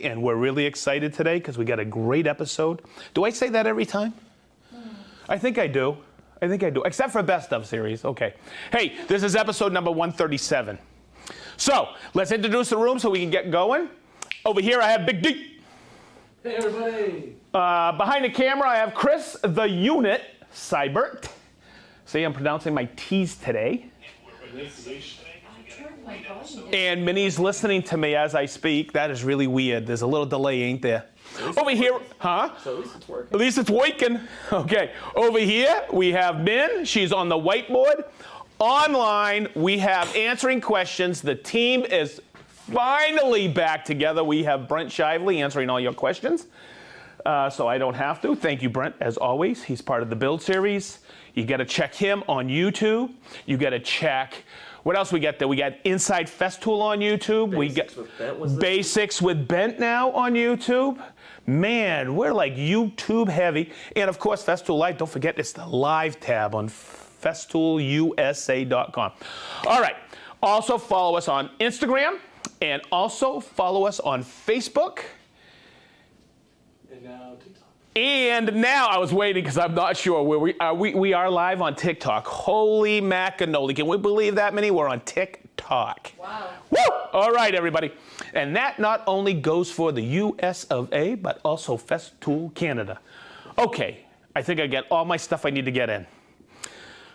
And we're really excited today because we got a great episode. Do I say that every time? I think I do. Except for Best Of series. Okay. Hey, this is episode number 137. So, let's introduce the room so we can get going. Over here, I have Big D. Hey, everybody. Behind the camera, I have Chris, the unit, Seibert. See, I'm pronouncing my T's today. And Minnie's listening to me as I speak. That is really weird. There's a little delay, ain't there? Over here, huh? So at least it's working. At least it's working. Okay. Over here, we have Min. She's on the whiteboard. Online, we have answering questions. The team is finally back together. We have Brent Shively answering all your questions. So I don't have to. Thank you, Brent, as always. He's part of the Build series. You got to check him on YouTube. You got to check. What else we got there? We got Inside Festool on YouTube. Basics with Bent now on YouTube. Man, we're like YouTube heavy. And of course, Festool Live. Don't forget, it's the live tab on festoolusa.com. All right. Also follow us on Instagram and also follow us on Facebook. And now TikTok. And now I was waiting because I'm not sure where we are. We are live on TikTok. Holy macanoli. Can we believe that many? We're on TikTok. Wow. Woo! All right, everybody. And that not only goes for the US of A, but also Festool Canada. Okay, I think I get all my stuff I need to get in.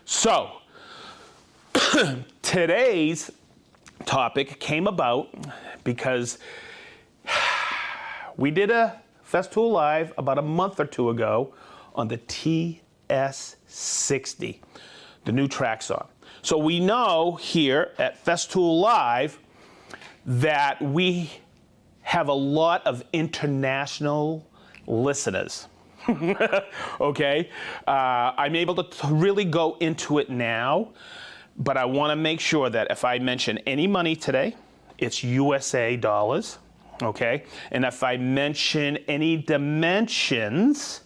So, today's topic came about because we did a Festool Live about a month or two ago on the TS60, the new track saw. So we know here at Festool Live that we have a lot of international listeners. Okay? I'm able to really go into it now, but I want to make sure that if I mention any money today, it's USA dollars. Okay, and if I mention any dimensions,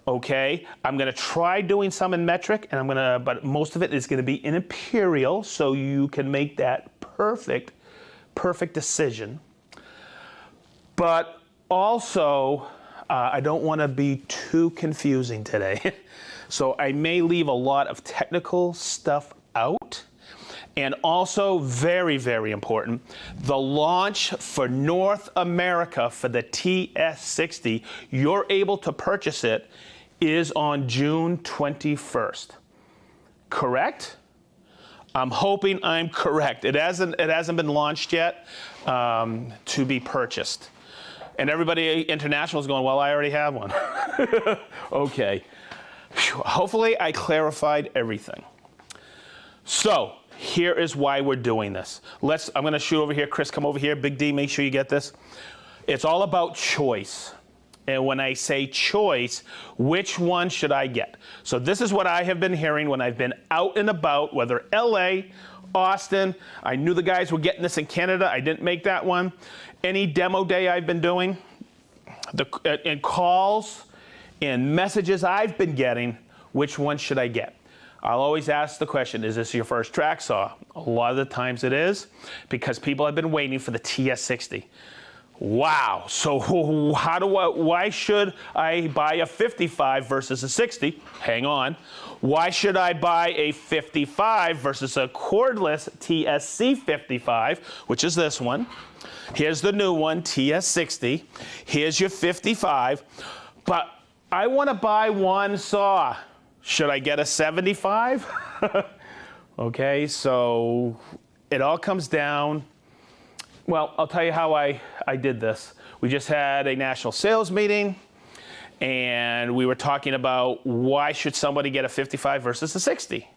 okay, I'm gonna try doing some in metric, and but most of it is gonna be in imperial, so you can make that perfect decision. But also, I don't want to be too confusing today, so I may leave a lot of technical stuff out. And also, very, very important, the launch for North America for the TS60, you're able to purchase it, is on June 21st. Correct? I'm hoping I'm correct. It hasn't been launched yet to be purchased. And everybody international is going, well, I already have one. Okay. Whew. Hopefully I clarified everything. So, here is why we're doing this. I'm going to shoot over here. Chris, come over here. Big D, make sure you get this. It's all about choice. And when I say choice, which one should I get? So this is what I have been hearing when I've been out and about, whether LA, Austin. I knew the guys were getting this in Canada. I didn't make that one. Any demo day I've been doing, and calls and messages I've been getting, which one should I get? I'll always ask the question, is this your first track saw? A lot of the times it is, because people have been waiting for the TS60. Wow, so why should I buy a 55 versus a 60? Hang on. Why should I buy a 55 versus a cordless TSC 55, which is this one? Here's the new one, TS60. Here's your 55, but I want to buy one saw. Should I get a 75? Okay, so it all comes down. Well, I'll tell you how I did this. We just had a national sales meeting, and we were talking about why should somebody get a 55 versus a 60.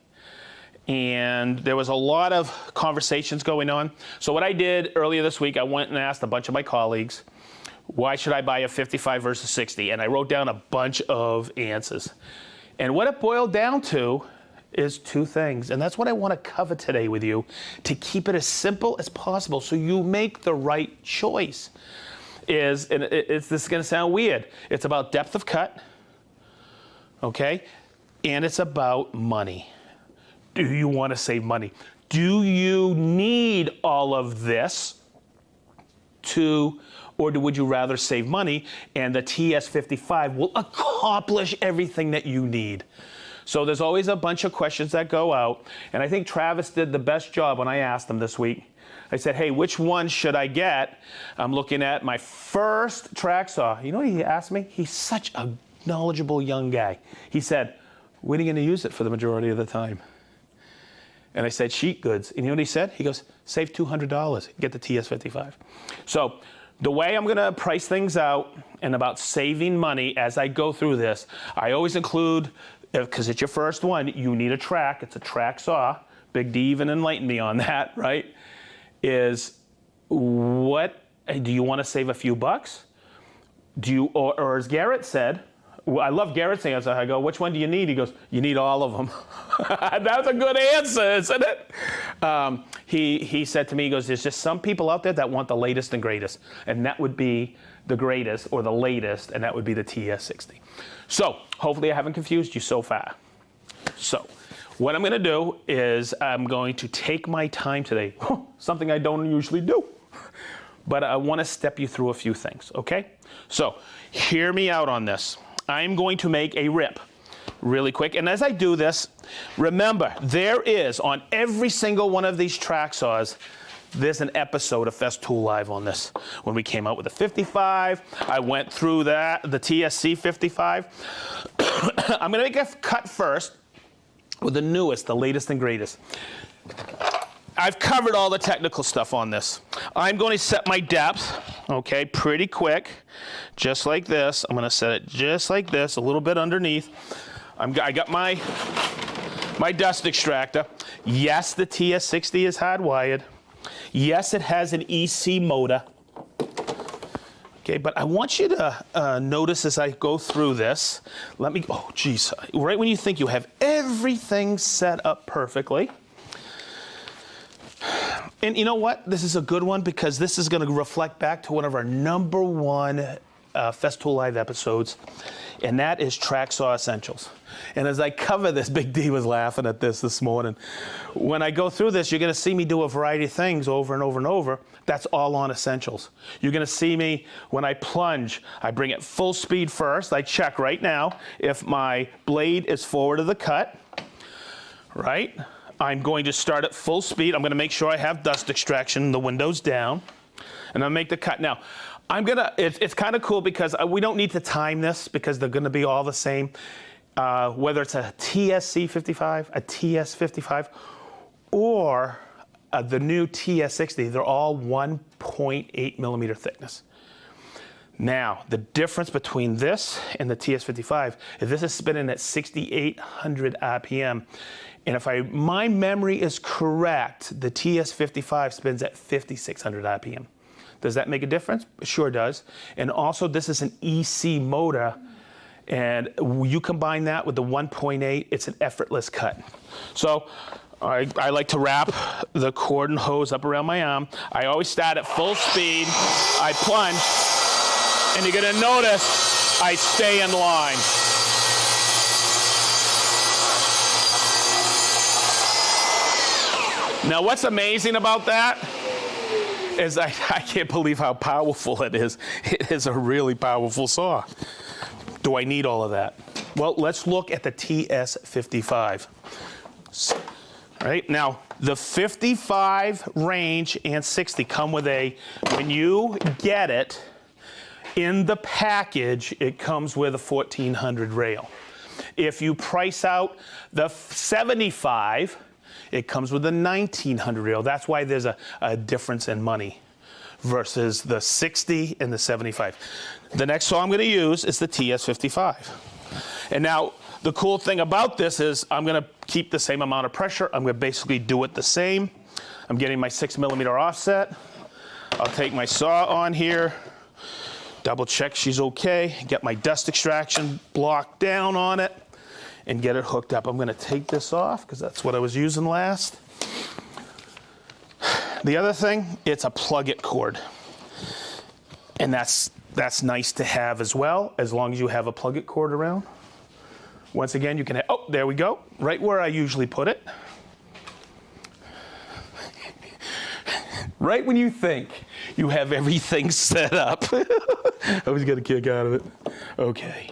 And there was a lot of conversations going on. So what I did earlier this week, I went and asked a bunch of my colleagues, why should I buy a 55 versus 60? And I wrote down a bunch of answers. And what it boiled down to is two things. And that's what I want to cover today with you, to keep it as simple as possible so you make the right choice. This is going to sound weird. It's about depth of cut, okay? And it's about money. Do you want to save money? Do you need all of this or would you rather save money? And the TS55 will accomplish everything that you need. So there's always a bunch of questions that go out, and I think Travis did the best job when I asked him this week. I said, hey, which one should I get? I'm looking at my first track saw. You know what he asked me? He's such a knowledgeable young guy. He said, when are you going to use it for the majority of the time? And I said, sheet goods. And you know what he said? He goes, save $200, get the TS55. So the way I'm going to price things out and about saving money as I go through this, I always include, because it's your first one, you need a track. It's a track saw. Big D even enlightened me on that, right? Is what, do you want to save a few bucks? Do you, or as Garrett said, I love Garrett's answer. I go, which one do you need? He goes, you need all of them. That's a good answer, isn't it? He said to me, he goes, there's just some people out there that want the latest and greatest. And that would be the greatest or the latest, and that would be the TS60. So hopefully I haven't confused you so far. So what I'm going to do is I'm going to take my time today, something I don't usually do. But I want to step you through a few things, okay? So hear me out on this. I'm going to make a rip really quick. And as I do this, remember, there is on every single one of these track saws, there's an episode of Festool Live on this. When we came out with the 55, I went through that, the TSC 55. I'm going to make a cut first with the newest, the latest and greatest. I've covered all the technical stuff on this. I'm going to set my depth, okay, pretty quick, just like this. I'm going to set it just like this, a little bit underneath. I got my dust extractor. Yes, the TS60 is hardwired. Yes, it has an EC motor. Okay, but I want you to notice as I go through this. Let me, oh geez, right when you think you have everything set up perfectly. And you know what? This is a good one because this is going to reflect back to one of our #1 Festool Live episodes, and that is Track Saw Essentials. And as I cover this, Big D was laughing at this morning. When I go through this, you're going to see me do a variety of things over and over and over. That's all on Essentials. You're going to see me, when I plunge, I bring it full speed first. I check right now if my blade is forward of the cut, right? I'm going to start at full speed. I'm going to make sure I have dust extraction, the windows down, and I'll make the cut. Now, it's kind of cool because we don't need to time this because they're going to be all the same. Whether it's a TSC 55, a TS 55, or the new TS60, they're all 1.8 millimeter thickness. Now, the difference between this and the TS55 is this is spinning at 6,800 RPM. And if my memory is correct, the TS55 spins at 5,600 RPM. Does that make a difference? It sure does. And also, this is an EC motor. And you combine that with the 1.8, it's an effortless cut. So I like to wrap the cord and hose up around my arm. I always start at full speed. I plunge. And you're going to notice I stay in line. Now, what's amazing about that is I can't believe how powerful it is. It is a really powerful saw. Do I need all of that? Well, let's look at the TS55. Right now, the 55 range and 60 come with when you get it in the package, it comes with a 1400 rail. If you price out the 75, it comes with a 1900 rail. That's why there's a difference in money versus the 60 and the 75. The next saw I'm going to use is the TS55. And now the cool thing about this is I'm going to keep the same amount of pressure. I'm going to basically do it the same. I'm getting my 6 millimeter offset. I'll take my saw on here, double check she's okay, get my dust extraction block down on it, and get it hooked up. I'm going to take this off because that's what I was using last. The other thing, it's a plug-it cord. And that's nice to have as well, as long as you have a plug-it cord around. Once again, you can, oh, there we go, right where I usually put it. Right when you think you have everything set up. I always get a kick out of it. Okay,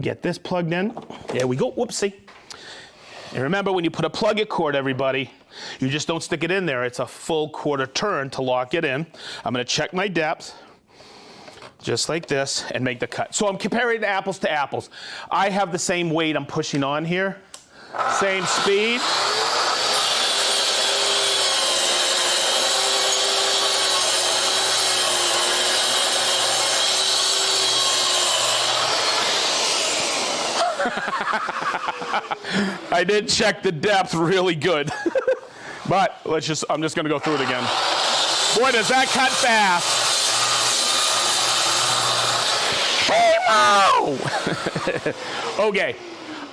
get this plugged in. There we go, whoopsie. And remember, when you put a plug-it cord, everybody, you just don't stick it in there. It's a full quarter turn to lock it in. I'm gonna check my depth, just like this, and make the cut. So I'm comparing apples to apples. I have the same weight I'm pushing on here, same speed. I did check the depth really good. But I'm just gonna go through it again. Boy, does that cut fast. Okay,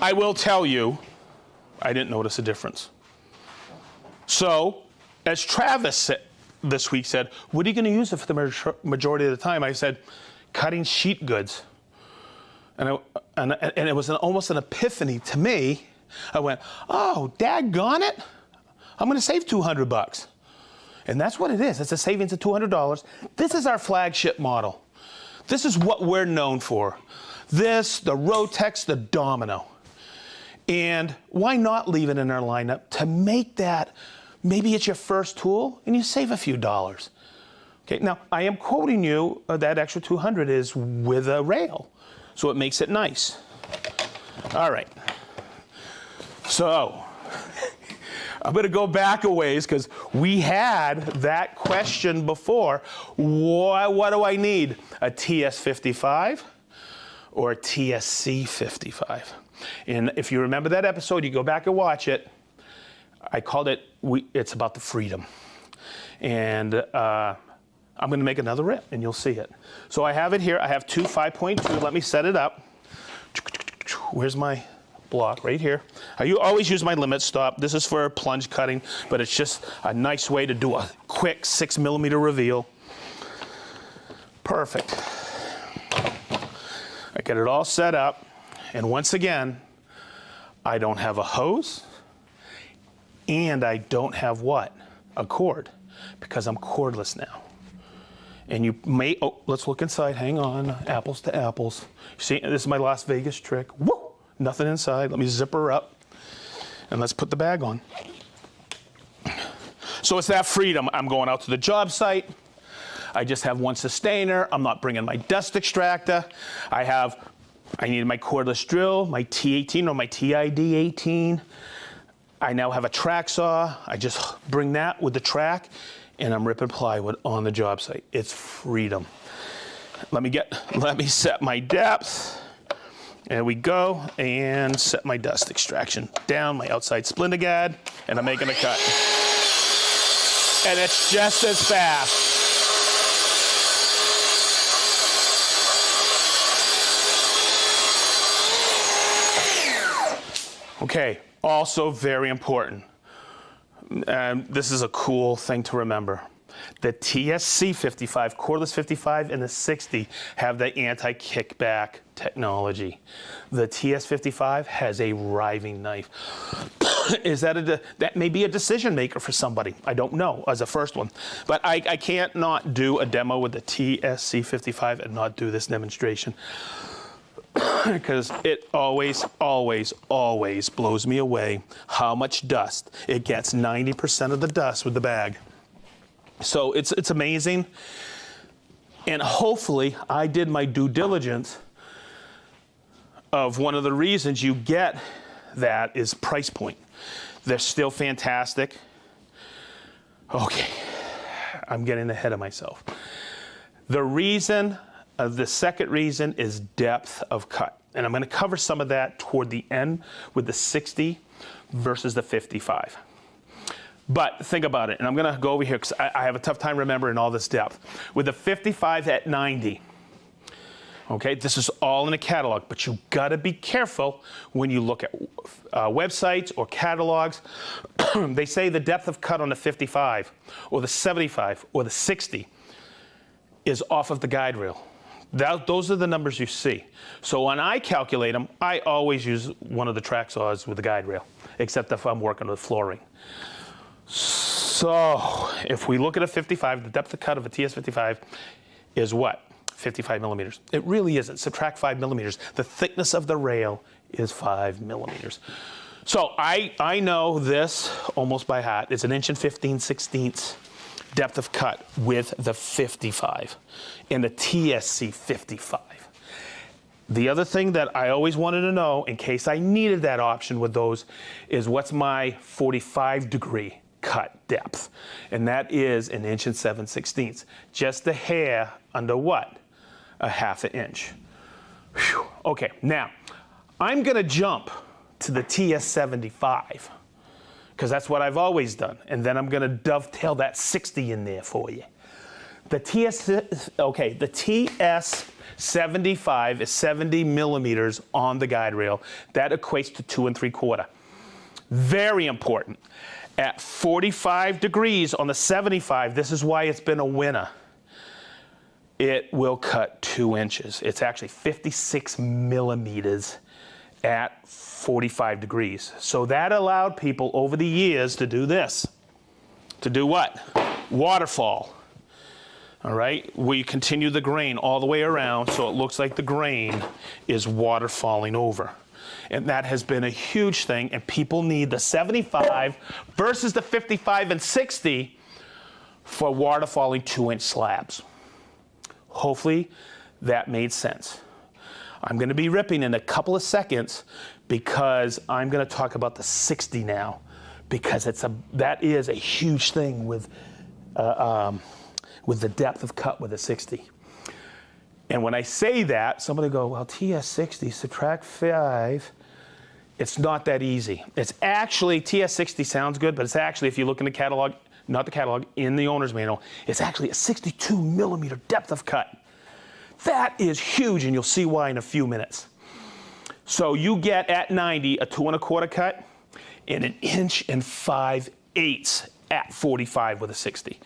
I will tell you, I didn't notice a difference. So, as Travis this week said, what are you gonna use it for the majority of the time? I said, cutting sheet goods. And it was almost an epiphany to me. I went, oh, daggone it. I'm gonna save $200. And that's what it is. It's a savings of $200. This is our flagship model. This is what we're known for. This, the Rotex, the Domino. And why not leave it in our lineup to make that, maybe it's your first tool and you save a few dollars. Okay, now I am quoting you, that extra 200 is with a rail. So it makes it nice. All right. So I'm going to go back a ways because we had that question before. What do I need? A TS55 or a TSC55? And if you remember that episode, you go back and watch it. I called it, it's about the freedom. And I'm going to make another rip, and you'll see it. So I have it here. I have two 5.2. Let me set it up. Where's my block? Right here. I always use my limit stop. This is for plunge cutting, but it's just a nice way to do a quick 6mm reveal. Perfect. I get it all set up, and once again, I don't have a hose, and I don't have what? A cord, because I'm cordless now. And you may, oh, let's look inside, hang on, apples to apples. See, this is my Las Vegas trick. Woo! Nothing inside, let me zip her up. And let's put the bag on. So it's that freedom. I'm going out to the job site. I just have one sustainer. I'm not bringing my dust extractor. I need my cordless drill, my T18 or my TID18. I now have a track saw. I just bring that with the track, and I'm ripping plywood on the job site. It's freedom. Let me set my depth. There we go, and set my dust extraction down, my outside splinter-gad, and I'm making a cut. And it's just as fast. Okay, also very important. This is a cool thing to remember. The TSC 55, Cordless 55, and the 60 have the anti-kickback technology. The TS 55 has a riving knife. That may be a decision maker for somebody. I don't know as a first one. But I can't not do a demo with the TSC 55 and not do this demonstration. Because it always, always, always blows me away how much dust. It gets 90% of the dust with the bag. So it's amazing. And hopefully I did my due diligence of one of the reasons you get that is price point. They're still fantastic. Okay, I'm getting ahead of myself. The second reason is depth of cut. And I'm going to cover some of that toward the end with the 60 versus the 55. But think about it, and I'm going to go over here because I have a tough time remembering all this depth. With the 55 at 90, okay, this is all in a catalog, but you got to be careful when you look at websites or catalogs. They say the depth of cut on the 55 or the 75 or the 60 is off of the guide rail. Those are the numbers you see. So when I calculate them, I always use one of the track saws with the guide rail, except if I'm working with flooring. So if we look at a 55, the depth of cut of a TS55 is what? 55 millimeters. It really isn't. Subtract 5 millimeters. The thickness of the rail is 5 millimeters. So I know this almost by heart. It's 1 15/16 depth of cut with the 55 in the TSC 55. The other thing that I always wanted to know, in case I needed that option with those, is what's my 45-degree cut depth? And that is 1 7/16. Just a hair under what? A 1/2 inch. Whew. Okay, now I'm going to jump to the TS75 because that's what I've always done. And then I'm going to dovetail that 60 in there for you. The TS75 is 70 millimeters on the guide rail. That equates to 2 3/4. Very important. At 45 degrees on the 75, this is why it's been a winner. It will cut 2 inches. It's actually 56 millimeters at 45 degrees. So that allowed people over the years to do this. To do what? Waterfall. All right, we continue the grain all the way around so it looks like the grain is waterfalling over. And that has been a huge thing, and people need the 75 versus the 55 and 60 for waterfalling 2-inch slabs. Hopefully that made sense. I'm going to be ripping in a couple of seconds because I'm going to talk about the 60 now, because that is a huge thing with the depth of cut with a 60. And when I say that, somebody go, well, TS60, subtract 5. It's not that easy. It's actually, TS60 sounds good, but it's actually, if you look in the catalog, not the catalog, in the owner's manual, it's actually a 62 millimeter depth of cut. That is huge, and you'll see why in a few minutes. So you get at 90 a 2 1/4 cut and 1 5/8 at 45 with a 60.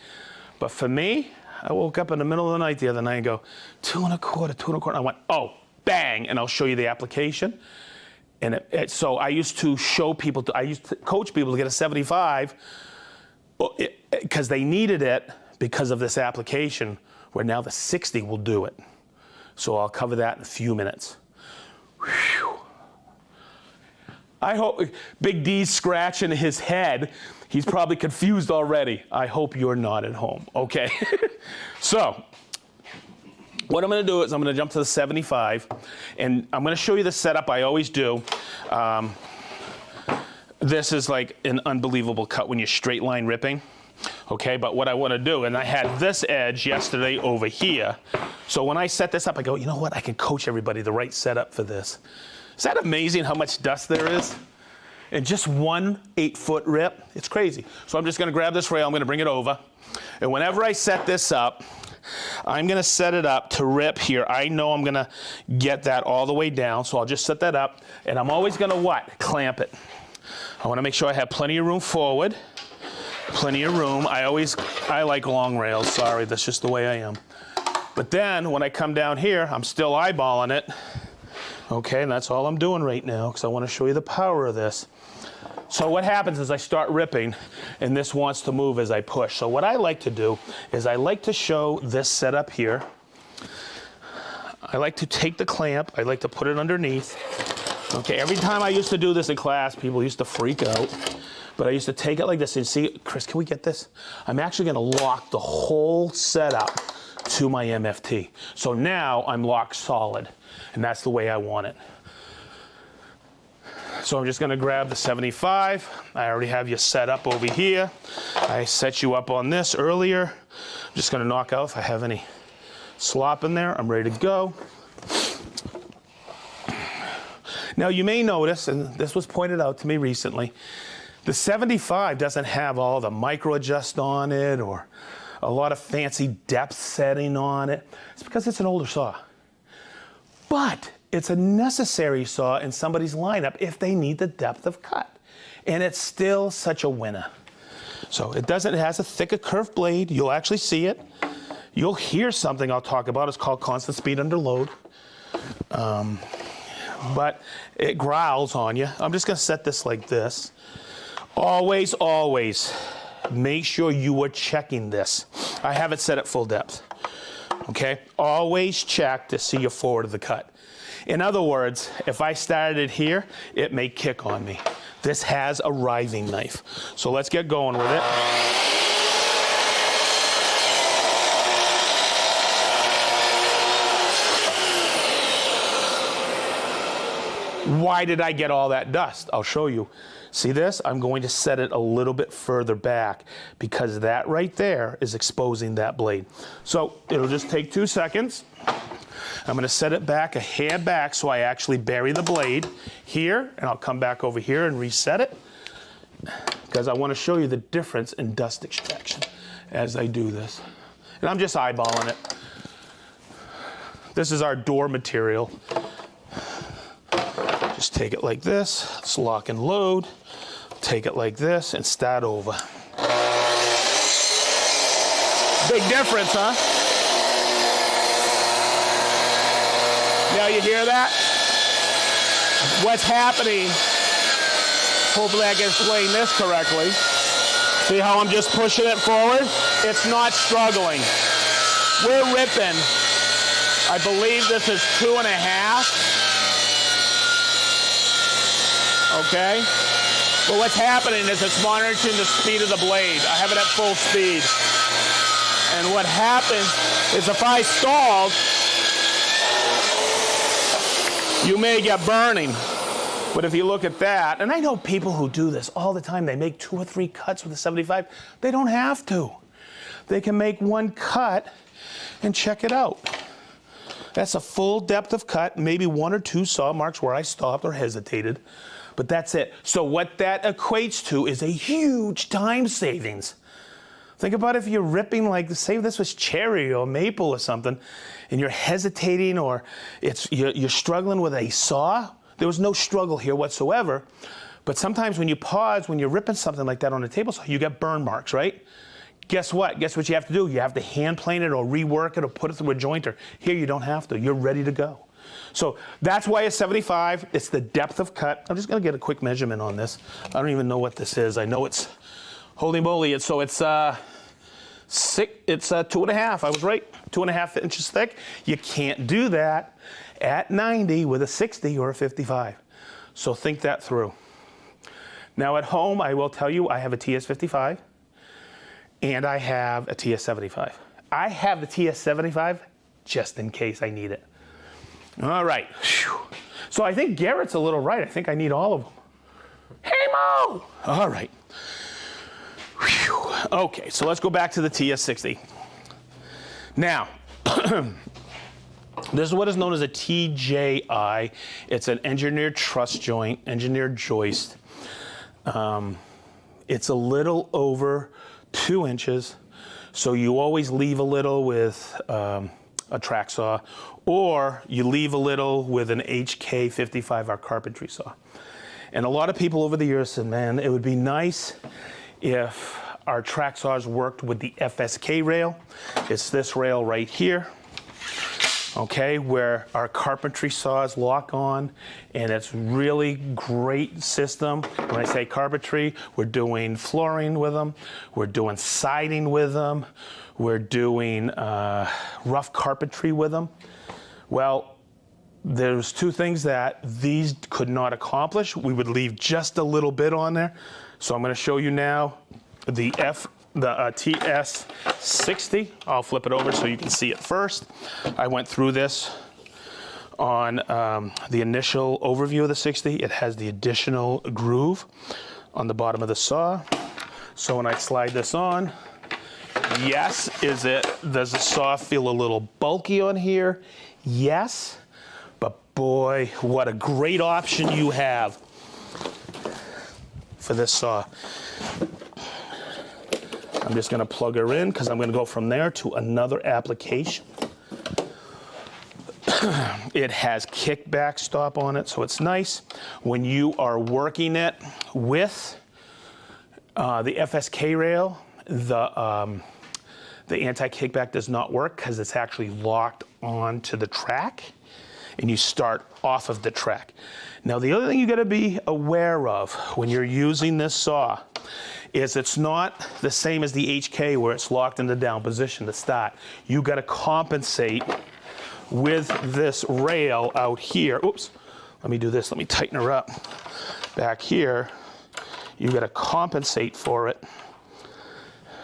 But for me, I woke up in the middle of the night the other night and go, 2 1/4, 2 1/4. And I went, oh, bang, and I'll show you the application. And so I used to show people, I used to coach people to get a 75 because they needed it because of this application, where now the 60 will do it. So I'll cover that in a few minutes. Whew. I hope Big D's scratching his head. He's probably confused already. I hope you're not at home, okay? So what I'm going to do is I'm going to jump to the 75, and I'm going to show you the setup I always do. This is like an unbelievable cut when you're straight line ripping. Okay, but what I want to do, and I had this edge yesterday over here, so when I set this up, I go, you know what, I can coach everybody the right setup for this. Is that amazing how much dust there is? In just one 8-foot rip, it's crazy. So I'm just going to grab this rail, I'm going to bring it over, and whenever I set this up, I'm going to set it up to rip here. I know I'm going to get that all the way down, so I'll just set that up, and I'm always going to what? Clamp it. I want to make sure I have plenty of room forward. Plenty of room. I like long rails. Sorry, that's just the way I am. But then when I come down here, I'm still eyeballing it. Okay, and that's all I'm doing right now because I want to show you the power of this. So what happens is I start ripping, and this wants to move as I push. So what I like to do is I like to show this setup here. I like to take the clamp. I like to put it underneath. Okay, every time I used to do this in class, people used to freak out. But I used to take it like this and see, Chris, can we get this? I'm actually going to lock the whole setup to my MFT. So now I'm locked solid, and that's the way I want it. So I'm just going to grab the 75. I already have you set up over here. I set you up on this earlier. I'm just going to knock out if I have any slop in there. I'm ready to go. Now you may notice, and this was pointed out to me recently, the 75 doesn't have all the micro adjust on it or a lot of fancy depth setting on it. It's because it's an older saw. But it's a necessary saw in somebody's lineup if they need the depth of cut. And it's still such a winner. So it has a thicker curved blade. You'll actually see it. You'll hear something I'll talk about. It's called constant speed under load. But it growls on you. I'm just going to set this like this. Always, always make sure you are checking this. I have it set at full depth. Okay, always check to see your forward of the cut. In other words, if I started it here, it may kick on me. This has a riving knife. So let's get going with it. Why did I get all that dust? I'll show you. See this? I'm going to set it a little bit further back because that right there is exposing that blade. So it'll just take 2 seconds. I'm going to set it back a hair back so I actually bury the blade here, and I'll come back over here and reset it because I want to show you the difference in dust extraction as I do this. And I'm just eyeballing it. This is our door material. Just take it like this, let's lock and load. Take it like this and start over. Big difference, huh? Now you hear that? What's happening, hopefully I can explain this correctly. See how I'm just pushing it forward? It's not struggling. We're ripping. I believe this is 2.5. Okay? But what's happening is it's monitoring the speed of the blade. I have it at full speed. And what happens is if I stalled, you may get burning. But if you look at that, and I know people who do this all the time, they make 2 or 3 cuts with a 75. They don't have to. They can make 1 cut and check it out. That's a full depth of cut, maybe 1 or 2 saw marks where I stopped or hesitated. But that's it. So what that equates to is a huge time savings. Think about if you're ripping, like, say this was cherry or maple or something, and you're hesitating or you're struggling with a saw. There was no struggle here whatsoever. But sometimes when you pause, when you're ripping something like that on a table saw, you get burn marks, right? Guess what? Guess what you have to do? You have to hand plane it or rework it or put it through a jointer. Here you don't have to. You're ready to go. So that's why it's 75. It's the depth of cut. I'm just going to get a quick measurement on this. I don't even know what this is. I know it's, holy moly, it's 2.5. I was right, 2.5 inches thick. You can't do that at 90 with a 60 or a 55. So think that through. Now at home, I will tell you, I have a TS55 and I have a TS75. I have the TS75 just in case I need it. All right. Whew. So I think Garrett's a little right. I think I need all of them. Hey, Mo! All right. Whew. Okay, so let's go back to the TS60. Now, this is what is known as a TJI. It's an engineered truss joint, engineered joist. It's a little over 2 inches, so you always leave a little with a track saw, or you leave a little with an HK55, our carpentry saw. And a lot of people over the years said, man, it would be nice if our track saws worked with the FSK rail. It's this rail right here, okay, where our carpentry saws lock on, and it's really great system. When I say carpentry, we're doing flooring with them, we're doing siding with them, we're doing rough carpentry with them. Well, there's 2 things that these could not accomplish. We would leave just a little bit on there. So I'm going to show you now the TS60. I'll flip it over so you can see it first. I went through this on the initial overview of the 60. It has the additional groove on the bottom of the saw. So when I slide this on, yes, does the saw feel a little bulky on here? Yes, but boy, what a great option you have for this saw. I'm just going to plug her in because I'm going to go from there to another application. It has kickback stop on it, so it's nice. When you are working it with the FSK rail, the anti-kickback does not work because it's actually locked onto the track, and you start off of the track. Now, the other thing you got to be aware of when you're using this saw is it's not the same as the HK where it's locked in the down position to start. You got to compensate with this rail out here. Oops, let me do this. Let me tighten her up. Back here, you got to compensate for it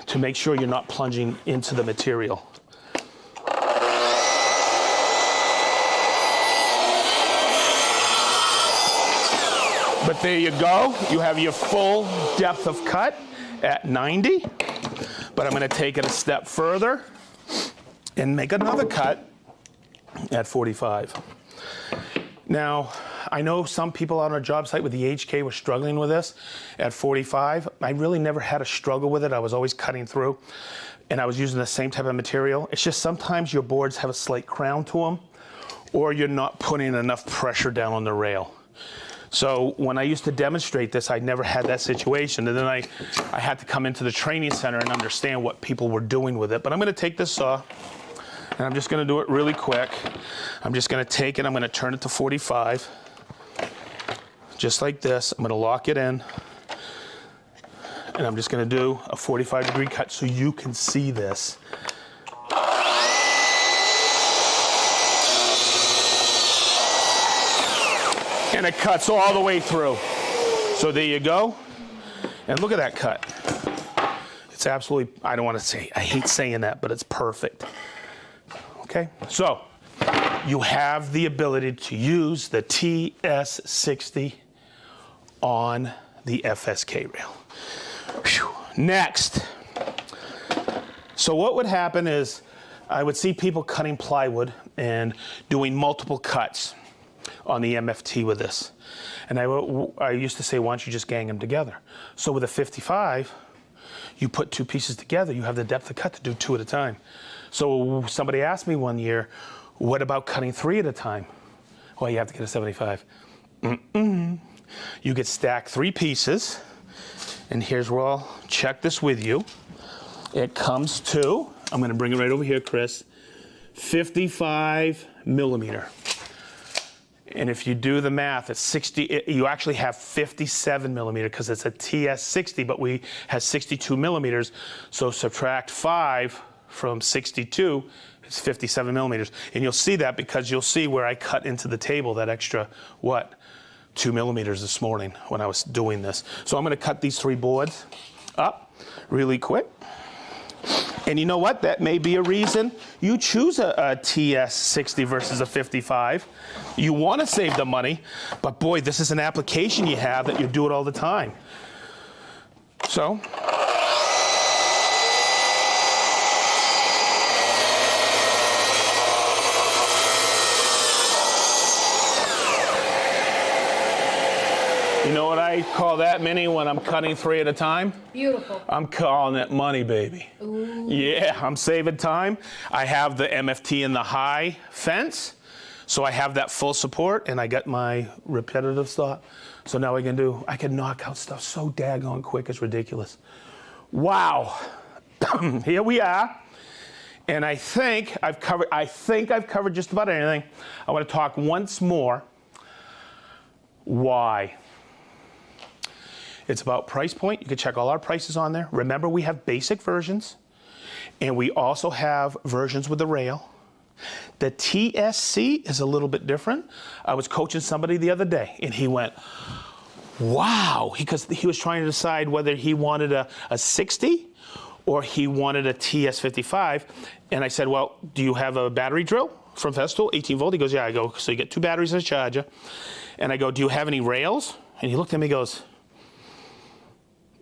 to make sure you're not plunging into the material. But there you go. You have your full depth of cut at 90. But I'm going to take it a step further and make another cut at 45. Now, I know some people on our job site with the HK were struggling with this at 45. I really never had a struggle with it. I was always cutting through, and I was using the same type of material. It's just sometimes your boards have a slight crown to them, or you're not putting enough pressure down on the rail. So when I used to demonstrate this, I never had that situation. And then I had to come into the training center and understand what people were doing with it. But I'm going to take this saw, and I'm just going to do it really quick. I'm just going to take it, I'm going to turn it to 45. Just like this. I'm going to lock it in. And I'm just going to do a 45-degree cut so you can see this. And it cuts all the way through. So there you go. And look at that cut. It's absolutely, I don't want to say, I hate saying that, but it's perfect. Okay, so you have the ability to use the TS60 on the FSK rail. Whew. Next. So what would happen is I would see people cutting plywood and doing multiple cuts on the MFT with this. And I used to say, why don't you just gang them together? So with a 55, you put two pieces together, you have the depth of cut to do two at a time. So somebody asked me one year, what about cutting three at a time? Well, you have to get a 75. You get stacked three pieces, and here's where I'll check this with you. It comes to, I'm gonna bring it right over here, Chris, 55 millimeter. And if you do the math, it's 60, you actually have 57 millimeter because it's a TS60, but we have 62 millimeters. So subtract 5 from 62, it's 57 millimeters. And you'll see that because you'll see where I cut into the table that extra, 2 millimeters this morning when I was doing this. So I'm going to cut these three boards up really quick. And you know what? That may be a reason you choose a TS60 versus a 55. You want to save the money, but boy, this is an application you have that you do it all the time. So, you know what I call that, Minnie, when I'm cutting three at a time? Beautiful. I'm calling it money, baby. Ooh. Yeah, I'm saving time. I have the MFT in the high fence, so I have that full support, and I got my repetitive stop. So now I can knock out stuff so daggone quick, it's ridiculous. Wow. Here we are. And I think I've covered just about anything. I want to talk once more. Why? It's about price point. You can check all our prices on there. Remember, we have basic versions, and we also have versions with the rail. The TSC is a little bit different. I was coaching somebody the other day, and he went, wow, because he was trying to decide whether he wanted a 60 or he wanted a TS55. And I said, well, do you have a battery drill from Festool, 18 volt? He goes, yeah. I go, so you get two batteries and a charger. And I go, do you have any rails? And he looked at me and goes,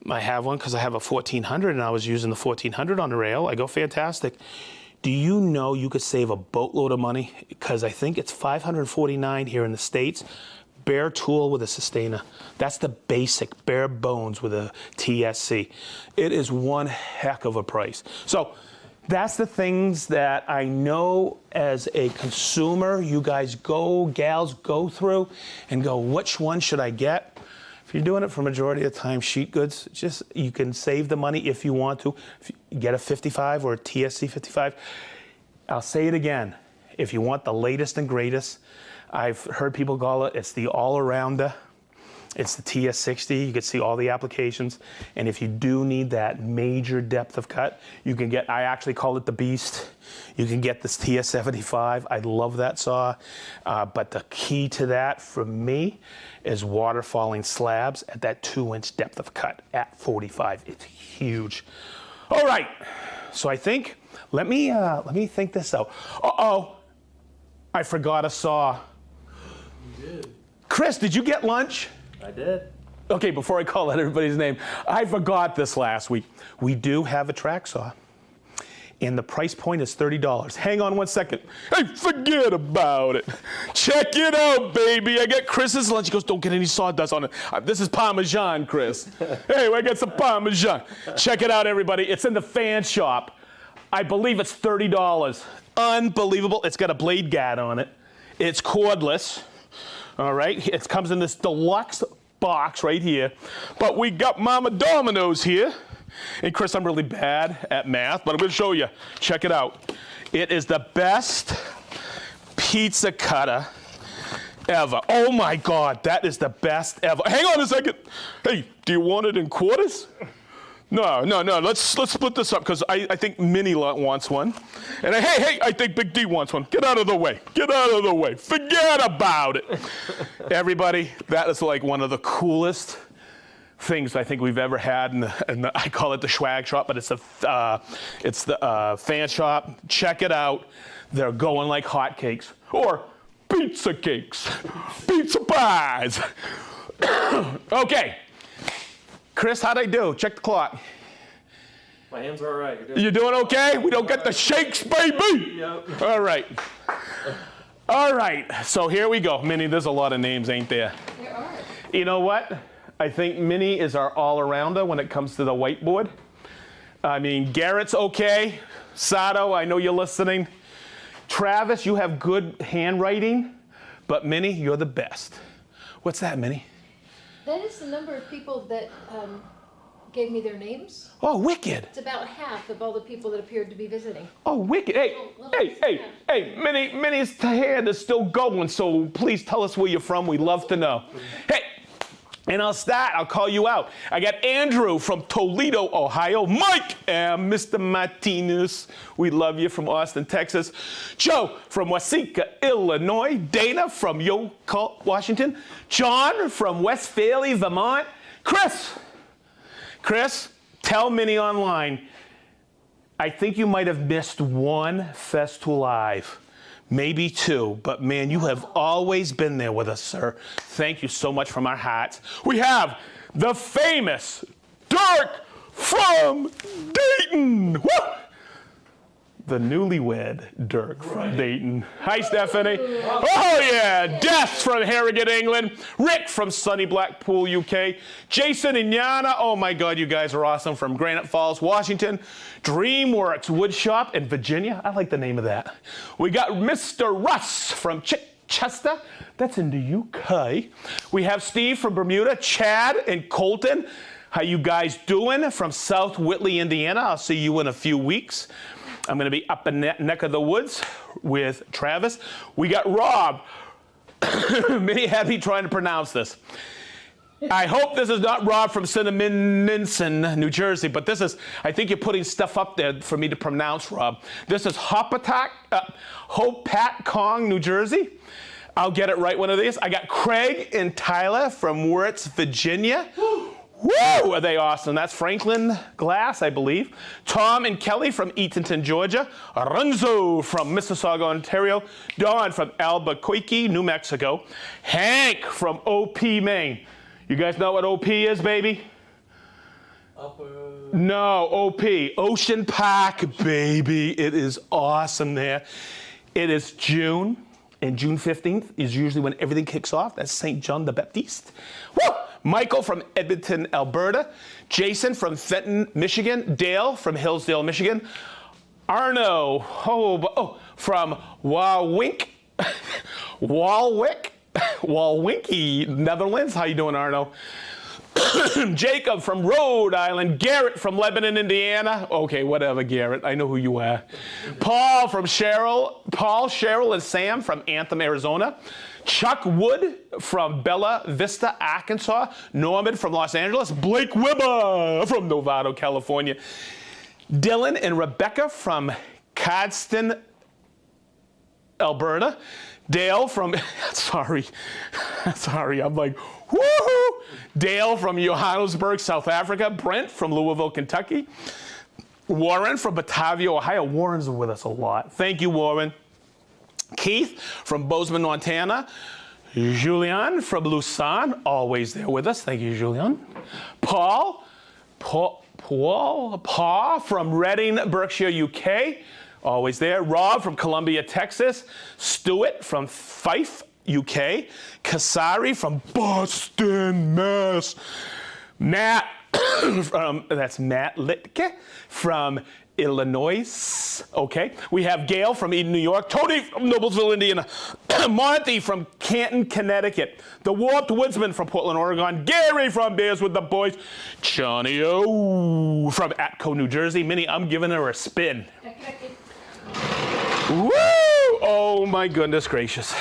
I have one because I have a 1400 and I was using the 1400 on the rail. I go, fantastic. Do you know you could save a boatload of money? Because I think it's $549 here in the States. Bare tool with a sustainer. That's the basic, bare bones with a TSC. It is one heck of a price. So that's the things that I know as a consumer, you guys gals go through and go, which one should I get? If you're doing it for majority of the time, sheet goods, just you can save the money if you want to. If you get a 55 or a TSC 55. I'll say it again. If you want the latest and greatest, I've heard people call it, it's the all-arounder. It's the TS60. You can see all the applications. And if you do need that major depth of cut, you can get, I actually call it the Beast. You can get this TS75. I love that saw. But the key to that for me is water falling slabs at that 2-inch depth of cut at 45. It's huge. All right. So I think, let me think this out. Uh-oh. I forgot a saw. You did. Chris, did you get lunch? I did. Okay, before I call out everybody's name, I forgot this last week. We do have a track saw, and the price point is $30. Hang on one second. Hey, forget about it. Check it out, baby. I got Chris's lunch. He goes, don't get any sawdust on it. This is Parmesan, Chris. Hey, I got some Parmesan. Check it out, everybody. It's in the fan shop. I believe it's $30. Unbelievable. It's got a blade guard on it. It's cordless. All right, it comes in this deluxe box right here. But we got Mama Domino's here. And Chris, I'm really bad at math, but I'm gonna show you. Check it out. It is the best pizza cutter ever. Oh my God, that is the best ever. Hang on a second. Hey, do you want it in quarters? No. Let's split this up because I think Minnie wants one. And hey, I think Big D wants one. Get out of the way. Get out of the way. Forget about it. Everybody, that is like one of the coolest things I think we've ever had in the I call it the swag shop, but it's the fan shop. Check it out. They're going like hotcakes or pizza cakes, pizza pies. Okay. Chris, how'd I do? Check the clock. My hands are all right. You doing okay? We don't get the shakes, baby. Yep. All right. All right. So here we go. Minnie, there's a lot of names, ain't there? There are. You know what? I think Minnie is our all-arounder when it comes to the whiteboard. I mean, Garrett's okay. Sato, I know you're listening. Travis, you have good handwriting. But Minnie, you're the best. What's that, Minnie? That is the number of people that gave me their names. Oh, wicked. It's about half of all the people that appeared to be visiting. Oh, wicked. Hey, Minnie's hand is still going, so please tell us where you're from. We'd love to know. Hey, and I'll call you out. I got Andrew from Toledo, Ohio. Mike and Mr. Martinez. We love you from Austin, Texas. Joe from Waseca, Illinois. Dana from Yokult, Washington. John from Westphalia, Vermont. Chris, tell Minnie online. I think you might have missed one Festool Live. Maybe two, but man, you have always been there with us, sir. Thank you so much from our hearts. We have the famous Dirk from Dayton. Woo! The newlywed Dirk from Dayton. Hi, Stephanie. Oh, yeah. Des from Harrogate, England. Rick from sunny Blackpool, UK. Jason and Yana. Oh, my God, you guys are awesome. From Granite Falls, Washington. DreamWorks Woodshop in Virginia. I like the name of that. We got Mr. Russ from Chichester. That's in the UK. We have Steve from Bermuda. Chad and Colton. How you guys doing? From South Whitley, Indiana. I'll see you in a few weeks. I'm going to be up in that neck of the woods with Travis. We got Rob. Minnie had me trying to pronounce this. I hope this is not Rob from Cinnaminson, New Jersey, but this is, I think you're putting stuff up there for me to pronounce, Rob. This is Hopatcong, New Jersey. I'll get it right one of these. I got Craig and Tyler from Wirtz, Virginia. Woo! Are they awesome? That's Franklin Glass, I believe. Tom and Kelly from Eatonton, Georgia. Renzo from Mississauga, Ontario. Don from Albuquerque, New Mexico. Hank from OP, Maine. You guys know what OP is, baby? No, OP. Ocean Park, baby. It is awesome there. It is June, and June 15th is usually when everything kicks off. That's St. John the Baptiste. Woo! Michael from Edmonton, Alberta. Jason from Fenton, Michigan. Dale from Hillsdale, Michigan. Arno from Walwinky, Netherlands. How you doing, Arno? Jacob from Rhode Island. Garrett from Lebanon, Indiana. Okay, whatever, Garrett. I know who you are. Paul, Cheryl, and Sam from Anthem, Arizona. Chuck Wood from Bella Vista, Arkansas. Norman from Los Angeles. Blake Weber from Novato, California. Dylan and Rebecca from Cardston, Alberta. Dale from, sorry, I'm like, woohoo! Dale from Johannesburg, South Africa. Brent from Louisville, Kentucky. Warren from Batavia, Ohio. Warren's with us a lot. Thank you, Warren. Keith from Bozeman, Montana. Julian from Lausanne, always there with us. Thank you, Julian. Paul from Reading, Berkshire, UK. Always there. Rob from Columbia, Texas. Stuart from Fife, UK. Kasari from Boston, Mass. Matt that's Matt Litke from Illinois. Okay. We have Gail from Eden, New York. Tony from Noblesville, Indiana. Monty from Canton, Connecticut. The Warped Woodsman from Portland, Oregon. Gary from Bears with the Boys. Johnny O from Atco, New Jersey. Minnie, I'm giving her a spin. Woo! Oh my goodness gracious.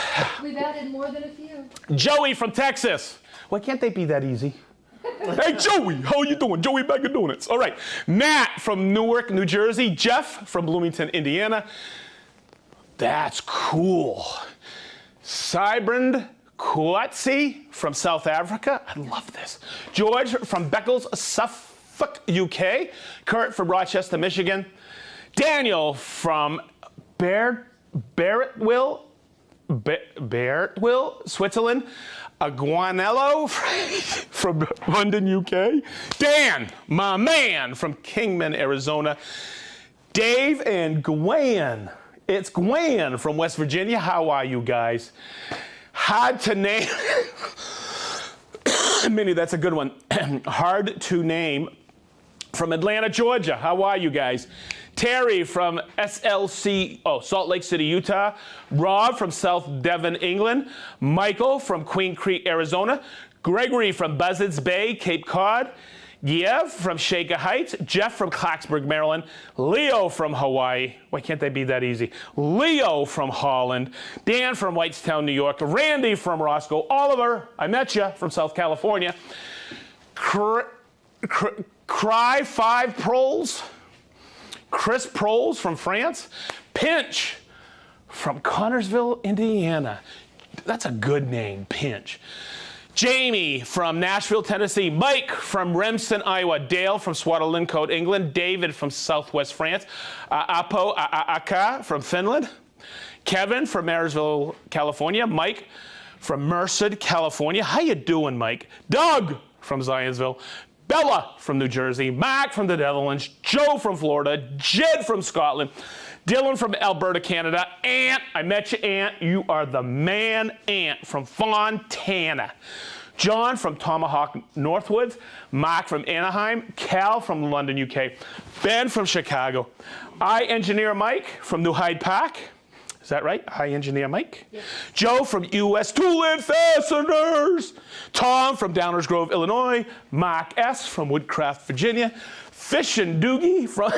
We've added more than a few. Joey from Texas. Why can't they be that easy? Hey, Joey, how you doing? Joey Bag of Donuts. All right. Matt from Newark, New Jersey. Jeff from Bloomington, Indiana. That's cool. Sybrand Kouatsi from South Africa. I love this. George from Beccles, Suffolk, UK. Kurt from Rochester, Michigan. Daniel from Barrettville, Switzerland. Aguanello from London, UK. Dan, my man, from Kingman, Arizona. Dave and Gwen. It's Gwen from West Virginia. How are you guys? Hard to name. Minnie, that's a good one. Hard to name. From Atlanta, Georgia. How are you guys? Terry from Salt Lake City, Utah. Rob from South Devon, England. Michael from Queen Creek, Arizona. Gregory from Buzzards Bay, Cape Cod. Yev from Shaker Heights. Jeff from Clarksburg, Maryland. Leo from Hawaii. Why can't they be that easy? Leo from Holland. Dan from Whitestown, New York. Randy from Roscoe. Oliver, I met you, from South California. Cry 5 Proles. Chris Proles from France. Pinch from Connorsville, Indiana. That's a good name, Pinch. Jamie from Nashville, Tennessee. Mike from Remsen, Iowa. Dale from Swaddling-Cote, England. David from Southwest France. Apo Aka from Finland. Kevin from Marysville, California. Mike from Merced, California. How you doing, Mike? Doug from Zionsville. Bella from New Jersey, Mark from the Netherlands, Joe from Florida, Jed from Scotland, Dylan from Alberta, Canada, Ant, I met you, Ant, you are the man, Ant from Fontana, John from Tomahawk, Northwoods, Mark from Anaheim, Cal from London, UK, Ben from Chicago, I Engineer Mike from New Hyde Park. Is that right? Hi, Engineer Mike. Yes. Joe from U.S. Tool and Fasteners. Tom from Downers Grove, Illinois. Mark S. from Woodcraft, Virginia. Fish and Doogie from...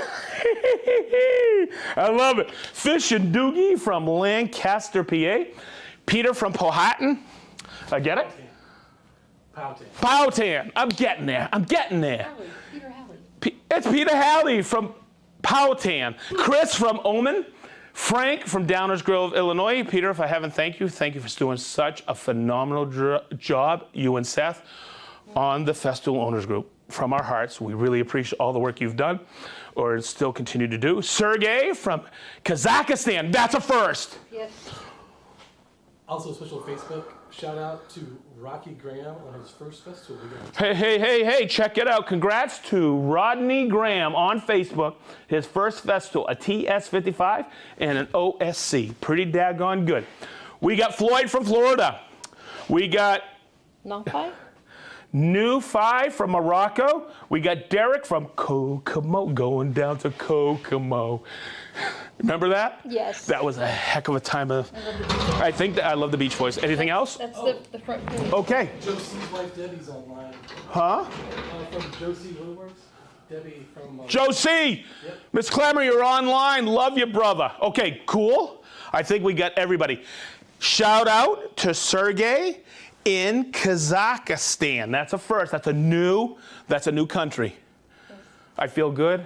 I love it. Fish and Doogie from Lancaster, PA. Peter from Powhatan. I get it? Powhatan. I'm getting there. Peter Halley. It's Peter Halley from Powhatan. Chris from Oman. Frank from Downers Grove, Illinois. Peter, if I haven't thanked you for doing such a phenomenal job, you and Seth, on the Festool Owners Group. From our hearts, we really appreciate all the work you've done, or still continue to do. Sergey from Kazakhstan, that's a first. Yes. Also, a special Facebook shout out to Rocky Graham on his first Festool. Hey, check it out. Congrats to Rodney Graham on Facebook. His first Festool, a TS55 and an OSC. Pretty daggone good. We got Floyd from Florida. We got... Nampai? New 5 from Morocco. We got Derek from Kokomo, going down to Kokomo. Remember that? Yes. That was a heck of a time of. I love the beach. I think that I love the Beach Boys. Anything else? That's the front page. Okay. Josie's wife Debbie's online. Huh? From Josie Woodworks. Debbie from. Josie! Yep. Miss Clemmer, you're online. Love you, brother. Okay, cool. I think we got everybody. Shout out to Sergey in Kazakhstan. That's a first. That's a new country. I feel good.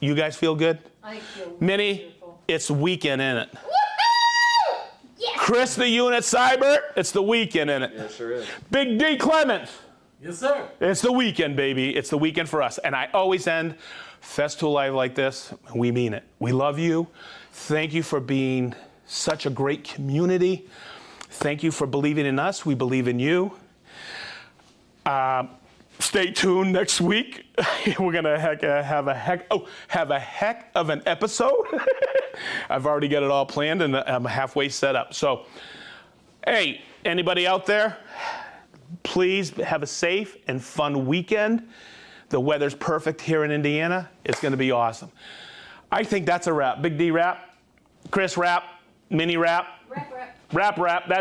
You guys feel good? I feel Minnie, beautiful. it's weekend in it. Woohoo! Yes! Chris the Unit Cyber, it's the weekend in it. Yeah, it sure is. Big D Clements, Yes, sir. it's the weekend, baby. It's the weekend for us. And I always end Festool Live like this. We mean it. We love you. Thank you for being such a great community. Thank you for believing in us. We believe in you. Stay tuned next week. We're gonna have a heck of an episode. I've already got it all planned and I'm halfway set up. So, hey, anybody out there? Please have a safe and fun weekend. The weather's perfect here in Indiana. It's gonna be awesome. I think that's a wrap. Big D wrap, Chris wrap, Mini wrap, Wrap. wrap. That's